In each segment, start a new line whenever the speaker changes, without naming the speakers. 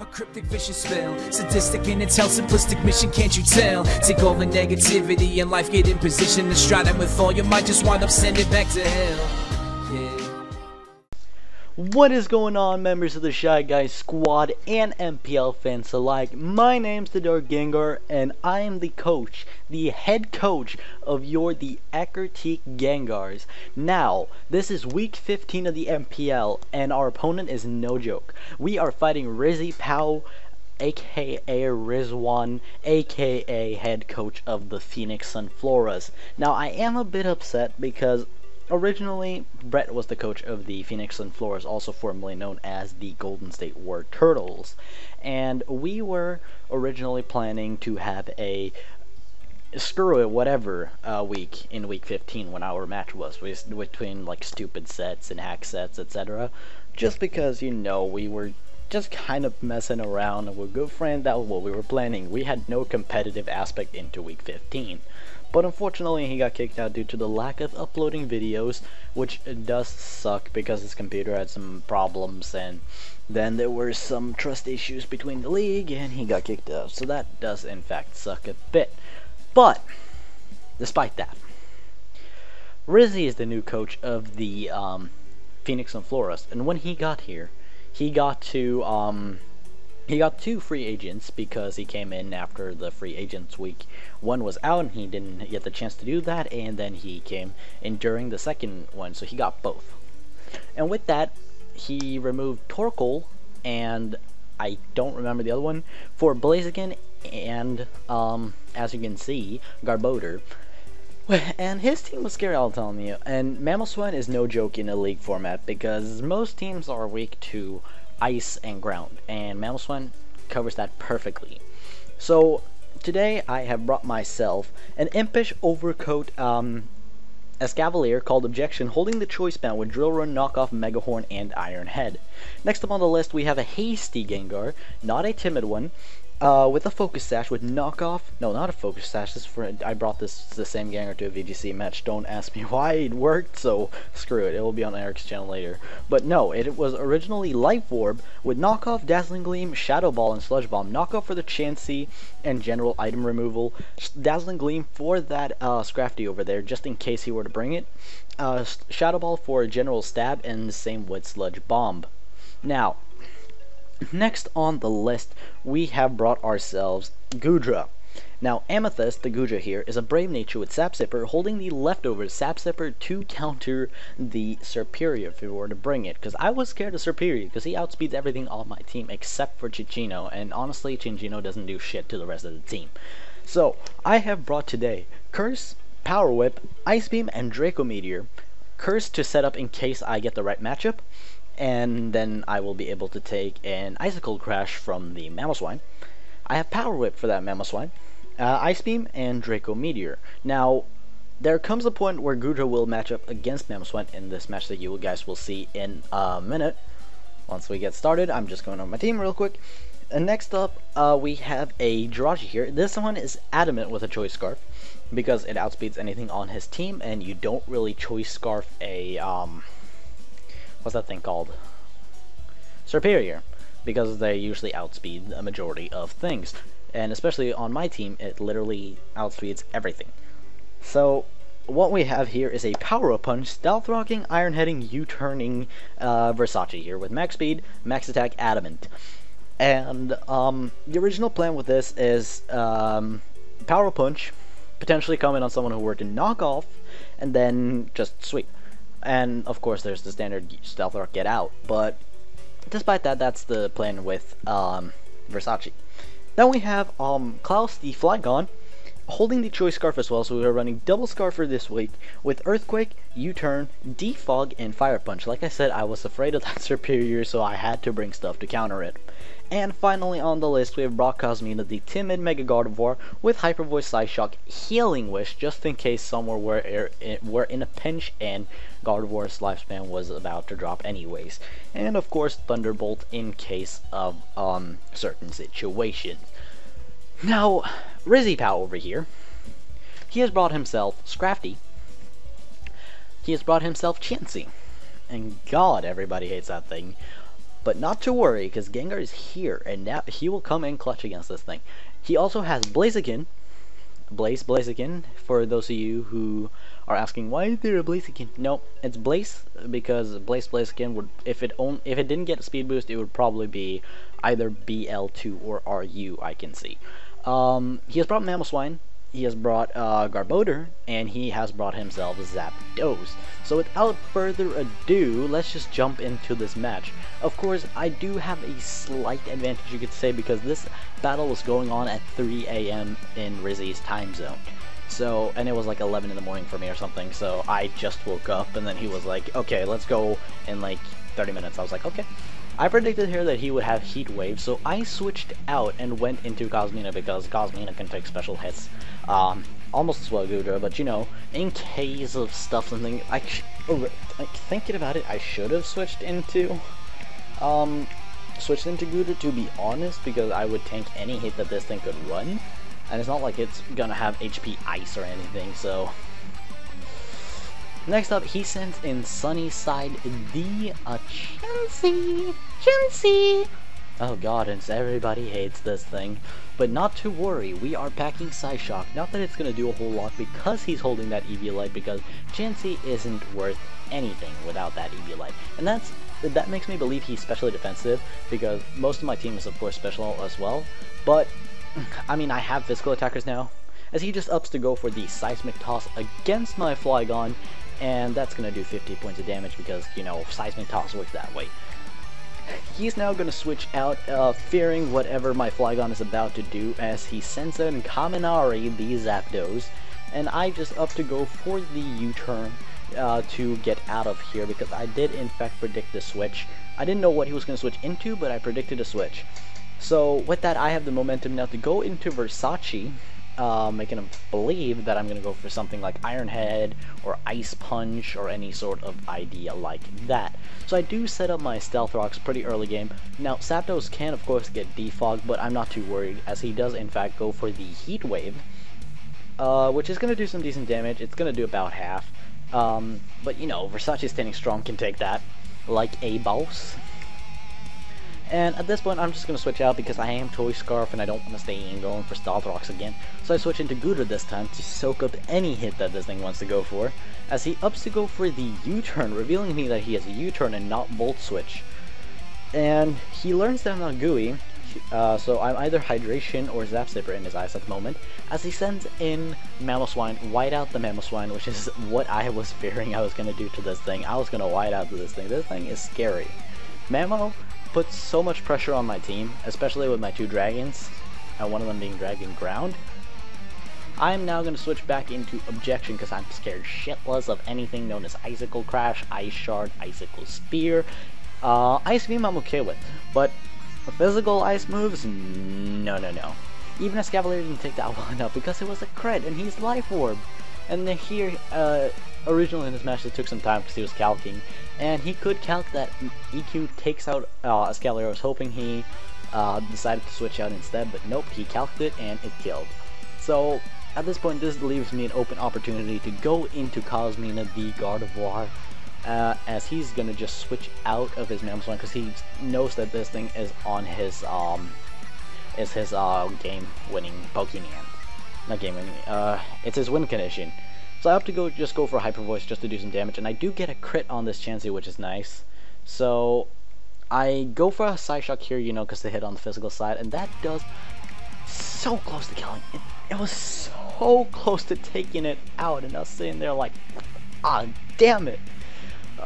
A cryptic vicious spell, sadistic in its hell, simplistic mission, can't you tell? Take all the negativity in life, get in position to stride it with all your might, just wind up sending back to hell. Yeah.
What is going on, members of the Shy Guys squad and MPL fans alike? My name's TheDarkGengar and I am the coach, the head coach of the Ecruteak Gengars. Now, this is week 15 of the MPL and our opponent is no joke. We are fighting RizzyPow, aka Rizwan, aka head coach of the Phenoix Sunfloras. Now, I am a bit upset because originally, Brett was the coach of the Phenoix Sunfloras, also formerly known as the Golden State War Turtles, and we were originally planning to have a screw it whatever week in week 15 when our match was between like stupid sets and hack sets, etc. Just because, you know, we were just kind of messing around and we're good friends. That was what we were planning. We had no competitive aspect into week 15. But unfortunately, he got kicked out due to the lack of uploading videos, which does suck because his computer had some problems, and then there were some trust issues between the league, and he got kicked out. So that does, in fact, suck a bit. But, despite that, Rizzy is the new coach of the Phenoix Sunfloras, and when he got here, he got two free agents because he came in after the free agents week. One was out and he didn't get the chance to do that, and then he came in during the second one, so he got both. And with that, he removed Torkoal and I don't remember the other one for Blaziken and as you can see, Garbodor. And his team was scary, I'll tell you. And Mamoswine is no joke in a league format because most teams are weak to ice and ground, and Mamoswine covers that perfectly. So today I have brought myself an impish overcoat Escavalier called Objection, holding the choice band with Drill Run, Knockoff, Megahorn, and Iron Head. Next up on the list we have a hasty Gengar, not a timid one, with a Focus Sash with Knockoff. No, not a Focus Sash. This is for, I brought the same Gengar to a VGC match. Don't ask me why it worked, so screw it. It will be on Eric's channel later. But no, it was originally Life Orb with Knockoff, Dazzling Gleam, Shadow Ball, and Sludge Bomb. Knockoff for the Chansey and general item removal. Dazzling Gleam for that Scrafty over there, just in case he were to bring it. Shadow Ball for a general stab, and the same with Sludge Bomb. Now, next on the list, we have brought ourselves Goodra. Now, Amethyst, the Goodra here, is a brave nature with Sap Sipper, holding the leftover Sap Sipper to counter the Serperior if we were to bring it. Because I was scared of Serperior, because he outspeeds everything on my team except for Chinchino, and honestly, Chinchino doesn't do shit to the rest of the team. So, I have brought today Curse, Power Whip, Ice Beam, and Draco Meteor. Curse to set up in case I get the right matchup, and then I will be able to take an Icicle Crash from the Mamoswine. I have Power Whip for that Mamoswine, Ice Beam, and Draco Meteor. Now, there comes a point where Goodra will match up against Mamoswine in this match that you guys will see in a minute. Once we get started, I'm just going on my team real quick. And next up, we have a Jirachi here. This one is adamant with a Choice Scarf because it outspeeds anything on his team, and you don't really Choice Scarf a what's that thing called? Serperior, because they usually outspeed a majority of things. And especially on my team, it literally outspeeds everything. So, what we have here is a Power Up Punch, Stealth Rocking, Iron Heading, U-turning Versace here with Max Speed, Max Attack, Adamant. And the original plan with this is Power Punch, potentially coming on someone who were to knock off, and then just sweep. And of course there's the standard Stealth Rock Get Out, but despite that, that's the plan with Versace. Then we have Klaus the Flygon holding the Choice Scarf as well, so we are running double Scarf for this week with Earthquake, U-turn, Defog, and Fire Punch. Like I said, I was afraid of that Superior, so I had to bring stuff to counter it. And finally on the list, we have Brock Cosmina, the timid Mega Gardevoir, with Hyper Voice, Psyshock, Healing Wish, just in case somewhere were in a pinch and Gardevoir's lifespan was about to drop anyways. And of course, Thunderbolt in case of certain situations. Now, RizzyPow over here, he has brought himself Scrafty, he has brought himself Chansey, and god, everybody hates that thing. But not to worry, because Gengar is here, and now he will come in clutch against this thing. He also has Blaziken. Blaziken, for those of you who are asking, why is there a Blaziken? No, it's Blaze, because Blaziken would, if it didn't get a speed boost, it would probably be either BL2 or RU, I can see. He has brought Mamoswine, he has brought Garbodor, and he has brought himself Zapdos. So without further ado, let's just jump into this match. Of course, I do have a slight advantage, you could say, because this battle was going on at 3 AM in Rizzy's time zone. So, and it was like 11 in the morning for me or something, so I just woke up, and then he was like, okay, let's go in like 30 minutes. I was like, okay. I predicted here that he would have Heat Wave, so I switched out and went into Cosmina because Cosmina can take special hits. Almost as well Gudra, but you know, in case of stuff, something, thinking about it, I should have switched into Gudra, to be honest, because I would tank any hit that this thing could run, and it's not like it's gonna have HP Ice or anything, so... Next up, he sends in Sunnyside the Chansey! Oh god, and everybody hates this thing. But not to worry, we are packing Psyshock. Not that it's gonna do a whole lot because he's holding that Eviolite, because Chansey isn't worth anything without that Eviolite. And that makes me believe he's specially defensive, because most of my team is of course special as well. But, I mean, I have physical attackers now, as he just ups to go for the Seismic Toss against my Flygon, and that's gonna do 50 points of damage because, you know, Seismic Toss works that way. He's now going to switch out, fearing whatever my Flygon is about to do, as he sends in Kaminari the Zapdos, and I just up to go for the U-turn to get out of here, because I did in fact predict the switch. I didn't know what he was going to switch into, but I predicted a switch. So with that, I have the momentum now to go into Versace, making him believe that I'm going to go for something like Iron Head or Ice Punch or any sort of idea like that. So I do set up my Stealth Rocks pretty early game. Now Zapdos can of course get defogged, but I'm not too worried, as he does in fact go for the Heat Wave, which is going to do some decent damage. It's going to do about half, but you know, Versace standing strong can take that like a boss. And at this point, I'm just going to switch out because I am Toy Scarf and I don't want to stay in going for Stealth Rocks again. So I switch into Gudra this time to soak up any hit that this thing wants to go for, as he ups to go for the U-turn, revealing me that he has a U-turn and not Volt Switch. And he learns that I'm not gooey, so I'm either Hydration or Zap Zipper in his eyes at the moment, as he sends in Mamoswine, white out the Mamoswine, which is what I was fearing I was going to do to this thing. I was going to white out to this thing. This thing is scary. Mamo puts so much pressure on my team, especially with my two dragons, and one of them being Dragon Ground. I'm now going to switch back into Objection because I'm scared shitless of anything known as Icicle Crash, Ice Shard, Icicle Spear. Ice Beam I'm okay with, but physical ice moves? No. Even a Escavalier didn't take that one up because it was a crit and he's Life Orb. And then here, originally in this match it took some time because he was calcing, and he could calc that EQ takes out Escavalier. I was hoping he decided to switch out instead, but nope, he calced it and it killed. So at this point this leaves me an open opportunity to go into Cosmina the Gardevoir, as he's gonna just switch out of his Mamoswine because he knows that this thing is on his game-winning Pokemon. Not game-winning, it's his win condition. So I have to just go for Hyper Voice just to do some damage, and I do get a crit on this Chansey, which is nice. So I go for a Psyshock here, you know, because they hit on the physical side, and that does so close to killing it. It was so close to taking it out, and I was sitting there like, ah, damn it.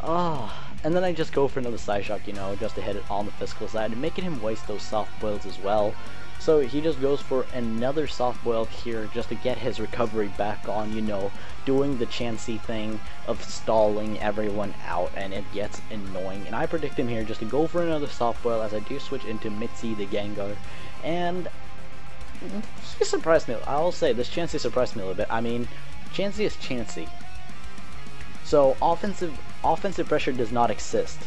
And then I just go for another Psyshock, you know, just to hit it on the physical side, and making him waste those soft boils as well. So he just goes for another soft boil here just to get his recovery back on, you know, doing the Chansey thing of stalling everyone out, and it gets annoying. And I predict him here just to go for another soft boil, as I do switch into Mitzi the Gengar, and he surprised me. I'll say this Chansey surprised me a little bit. I mean, Chansey is Chansey, so offensive pressure does not exist.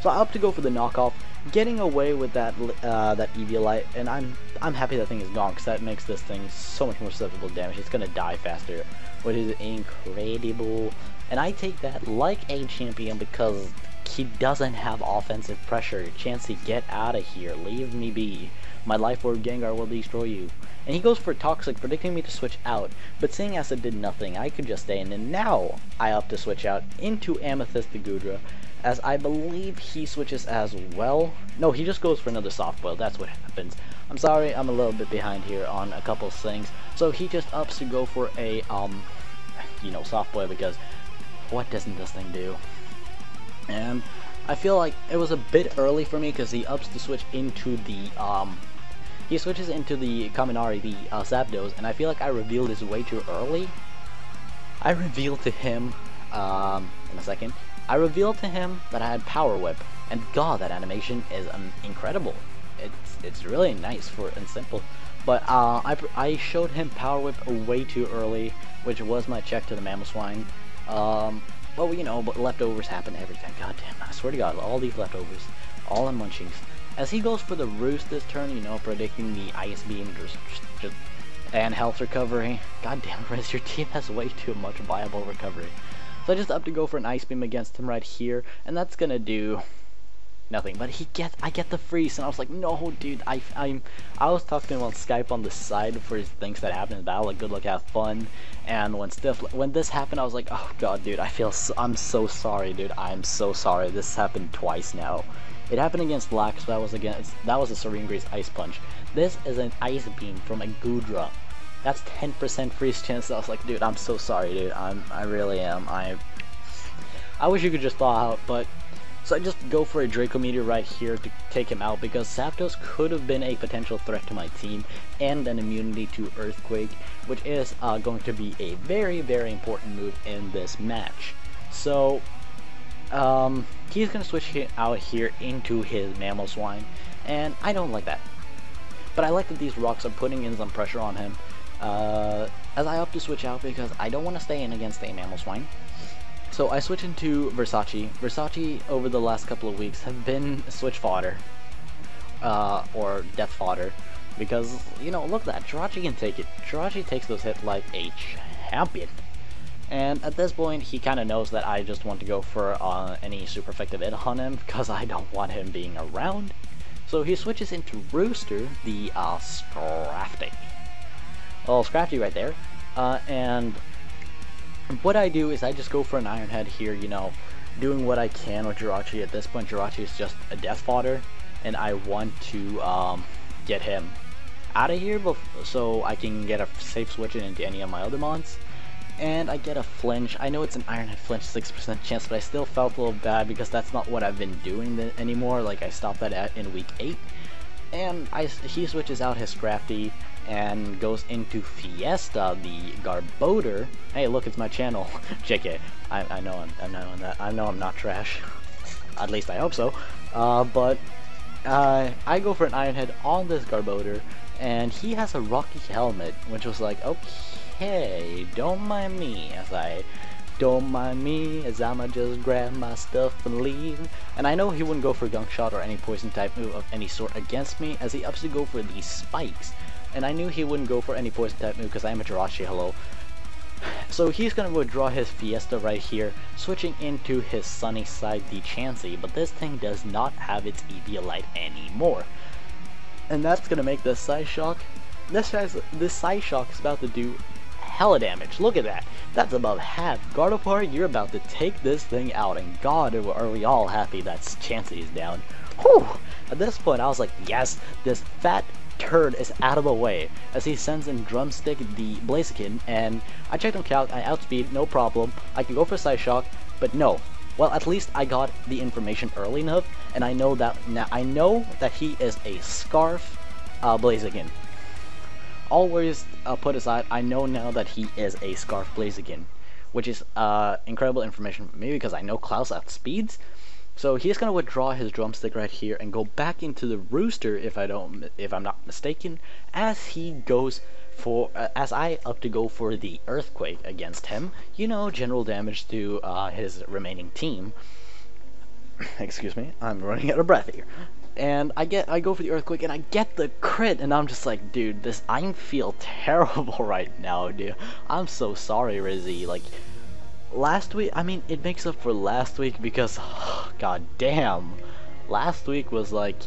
So I opt to go for the knockoff, getting away with that Eviolite, and I'm happy that thing is gone, because that makes this thing so much more susceptible to damage. It's gonna die faster, which is incredible. And I take that like a champion, because he doesn't have offensive pressure. Chansey, get out of here. Leave me be. My Life Orb Gengar will destroy you. And he goes for Toxic, predicting me to switch out. But seeing as it did nothing, I could just stay in. And now I opt to switch out into Amethyst the Gudra, as I believe he switches as well. No, he just goes for another Soft Boil. That's what happens. I'm sorry, I'm a little bit behind here on a couple of things. So he just ups to go for a, Soft Boil, because what doesn't this thing do? And I feel like it was a bit early for me, because he ups to switch into the, he switches into the Kaminari, the Zapdos, and I feel like I revealed this way too early. I revealed to him, in a second, I revealed to him that I had Power Whip, and god, that animation is incredible. It's really nice and simple. But I showed him Power Whip way too early, which was my check to the Mamoswine. But leftovers happen every time. God damn, I swear to God, all these leftovers, all in munchies. As he goes for the Roost this turn, predicting the Ice Beam and health recovery. God damn, Riz, your team has way too much viable recovery. So I just up to go for an Ice Beam against him right here, and that's gonna do nothing. But I get the freeze, and I was like, no, dude, I was talking to him on Skype on the side for his things that happened in battle, like good luck, have fun. And when this happened, I was like, oh god, dude, I'm so sorry, dude, I'm so sorry. This happened twice now. It happened against Lax, that was a Serene Grace Ice Punch. This is an Ice Beam from a Gudra. That's 10% freeze chance. I was like, dude, I'm so sorry, dude. I really am. I wish you could just thaw out, but so I just go for a Draco Meteor right here to take him out, because Zapdos could have been a potential threat to my team, and an immunity to Earthquake, which is going to be a very, very important move in this match. So he's going to switch out here into his Mamoswine, and I don't like that. But I like that these rocks are putting in some pressure on him, as I opt to switch out because I don't want to stay in against a Mamoswine. So I switch into Versace. Versace over the last couple of weeks have been switch fodder, or death fodder, because, look at that, Jirachi can take it. Jirachi takes those hits like a champion. And at this point, he kind of knows that I just want to go for any super effective hit on him, because I don't want him being around. So he switches into Rooster, the Scrafty. Well, Scrafty right there. And what I do is I just go for an Iron Head here, doing what I can with Jirachi. At this point, Jirachi is just a death fodder, and I want to get him out of here so I can get a safe switch into any of my other mons. And I get a flinch. I know it's an Iron Head flinch, 6% chance, but I still felt a little bad because that's not what I've been doing anymore. Like, I stopped that in week 8. And he switches out his Scrafty and goes into Fiesta, the Garbodor. Hey, look, it's my channel. JK. I know I'm not trash. At least I hope so. But I go for an Iron Head on this Garbodor, and he has a Rocky Helmet, which was like, okay, don't mind me as I'ma just grab my stuff and leave. And I know he wouldn't go for Gunk Shot or any poison type move of any sort against me, as he ups to go for these spikes. And I knew he wouldn't go for any poison type move because I am a Jirachi, hello. So he's gonna withdraw his Fiesta right here, switching into his Sunny Side, the Chansey, but this thing does not have its Eviolite anymore. And that's gonna make the Psyshock. This Psyshock is about to do hella damage. Look at that. That's above half. Gardevoir, you're about to take this thing out, and god, are we all happy that Chansey is down. Whew! At this point, I was like, yes, this fat turd is out of the way, as he sends in Drumstick, the Blaziken, and I checked on Calc, I outspeed, no problem. I can go for Psyshock, but no. Well, at least I got the information early enough, and I know that he is a Scarf Blaziken. All worries put aside, I know now that he is a Scarf Blaziken, which is incredible information for me because I know Klaus outspeeds. So he's gonna withdraw his Drumstick right here and go back into the Rooster, if I'm not mistaken, as he goes for as I up to go for the Earthquake against him. General damage to his remaining team. Excuse me, I'm running out of breath here. And I go for the Earthquake and I get the crit, and I'm just like, dude, I feel terrible right now, dude. I'm so sorry, Rizzy. Like, last week, I mean, it makes up for last week because, god damn, last week was like,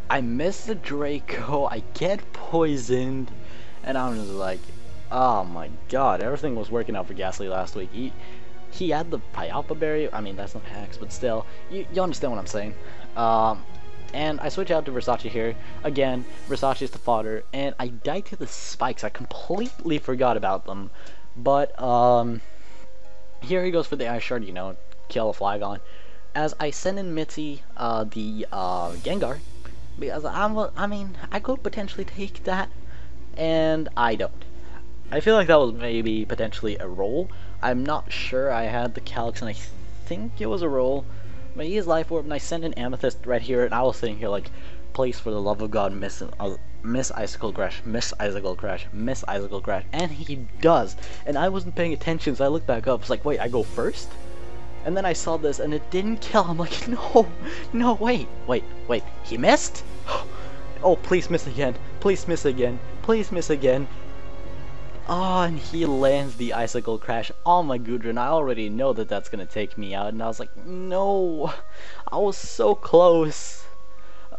I missed the Draco, I get poisoned, and I'm just like, oh my god, everything was working out for Ghastly last week. He had the Pyalpa Berry, I mean, that's not hacks, but still, you understand what I'm saying. And I switch out to Versace here. Again, Versace's the fodder, and I died to the spikes. I completely forgot about them. But, here he goes for the Ice Shard, you know, kill a Flygon. As I send in Mitzi, the, Gengar, because I mean, I could potentially take that, and I don't. I feel like that was maybe potentially a roll. I'm not sure. I had the Calyx, and I think it was a roll. But he is Life Orb, and I sent an Amethyst right here, and I was sitting here like, please, for the love of God, miss Icicle Crash, miss Icicle Crash, miss Icicle Crash, and he does. And I wasn't paying attention, so I looked back up. It's like, wait, I go first? And then I saw this, and it didn't kill. I'm like, no, wait, he missed? Oh, please miss again, please miss again, please miss again. Oh, and he lands the Icicle Crash on my Gudrun. I already know that that's gonna take me out, and I was like, no, I was so close.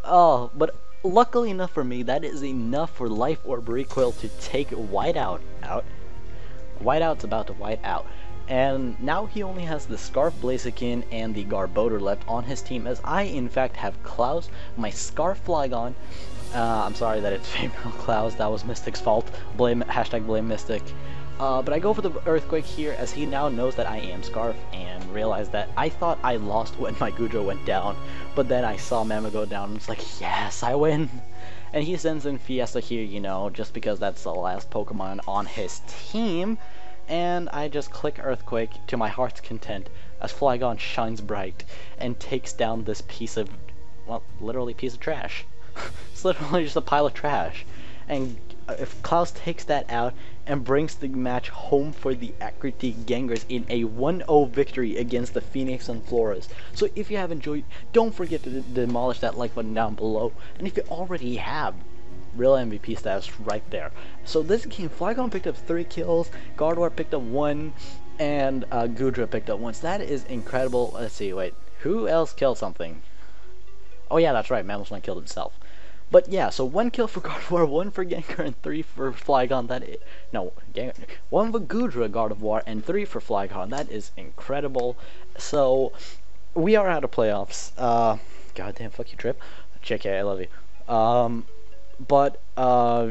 Oh, but luckily enough for me, that is enough for Life Orb recoil to take Whiteout out. Whiteout's about to white out. And now he only has the Scarf Blaziken and the Garbodor left on his team, as I in fact have Klaus, my Scarf Flygon. I'm sorry that it's female Klaus, that was Mystic's fault. Blame Mystic. But I go for the Earthquake here, as he now knows that I am Scarf, and realized that I thought I lost when my Goodra went down, but then I saw Mama go down, and it's like, yes, I win! And he sends in Fiesta here, you know, just because that's the last Pokemon on his team, and I just click Earthquake to my heart's content, as Flygon shines bright, and takes down this piece of, well, literally piece of trash. It's literally just a pile of trash. And if Klaus takes that out and brings the match home for the Ecruteak Gengars in a 1-0 victory against the Phenoix Sunfloras. So if you have enjoyed, don't forget to demolish that like button down below. And if you already have, real MVP status right there. So this game, Flygon picked up 3 kills, Gardevoir picked up 1, and Gudra picked up 1. So that is incredible. Let's see, wait, who else killed something? Oh yeah, that's right, Mammothman killed himself. But yeah, so 1 kill for Gardevoir, 1 for Gengar, and 3 for Flygon. That is, no, 1 for Gudra, Gardevoir, and 3 for Flygon. That is incredible. So we are out of playoffs. Goddamn, fuck you, Trip. JK, I love you. But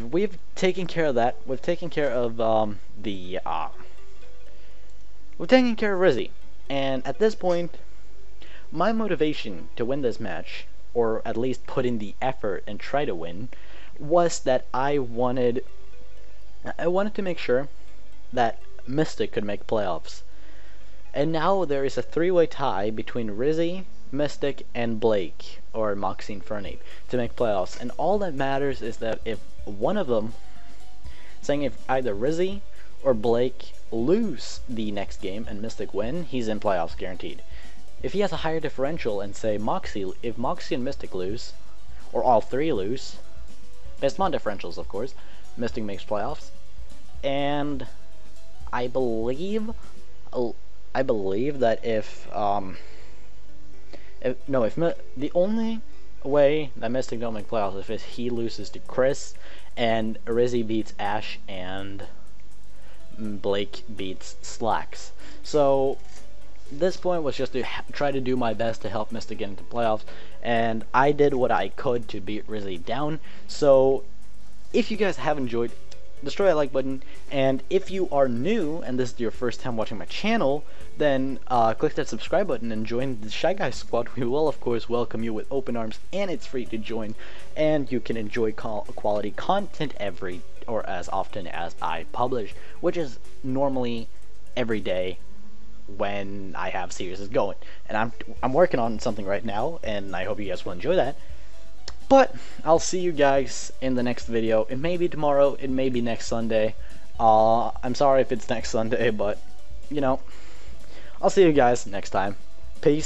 we've taken care of that. We've taken care of we've taken care of Rizzy. And at this point, my motivation to win this match, or at least put in the effort and try to win, was that I wanted to make sure that Mystic could make playoffs. And now there is a 3-way tie between Rizzy, Mystic, and Blake, or Moxie and Fernape, to make playoffs. And all that matters is that if one of them, saying if either Rizzy or Blake lose the next game and Mystic win, he's in playoffs guaranteed. If he has a higher differential and say if Moxie and Mystic lose, or all 3 lose, based on differentials of course, Mystic makes playoffs. And I believe that if the only way that Mystic don't make playoffs is if he loses to Chris and Rizzy beats Ash and Blake beats Slacks. So this point was just to try to do my best to help Mystic get into playoffs, and I did what I could to beat Rizzy down. So if you guys have enjoyed, destroy that like button, and if you are new and this is your first time watching my channel, then click that subscribe button and join the Shy Guys squad. We will of course welcome you with open arms, and it's free to join, and you can enjoy quality content as often as I publish, which is normally every day when I have series going. And I'm working on something right now, and I hope you guys will enjoy that. But I'll see you guys in the next video. It may be tomorrow, it may be next Sunday. I'm sorry if it's next Sunday, but you know, I'll see you guys next time. Peace.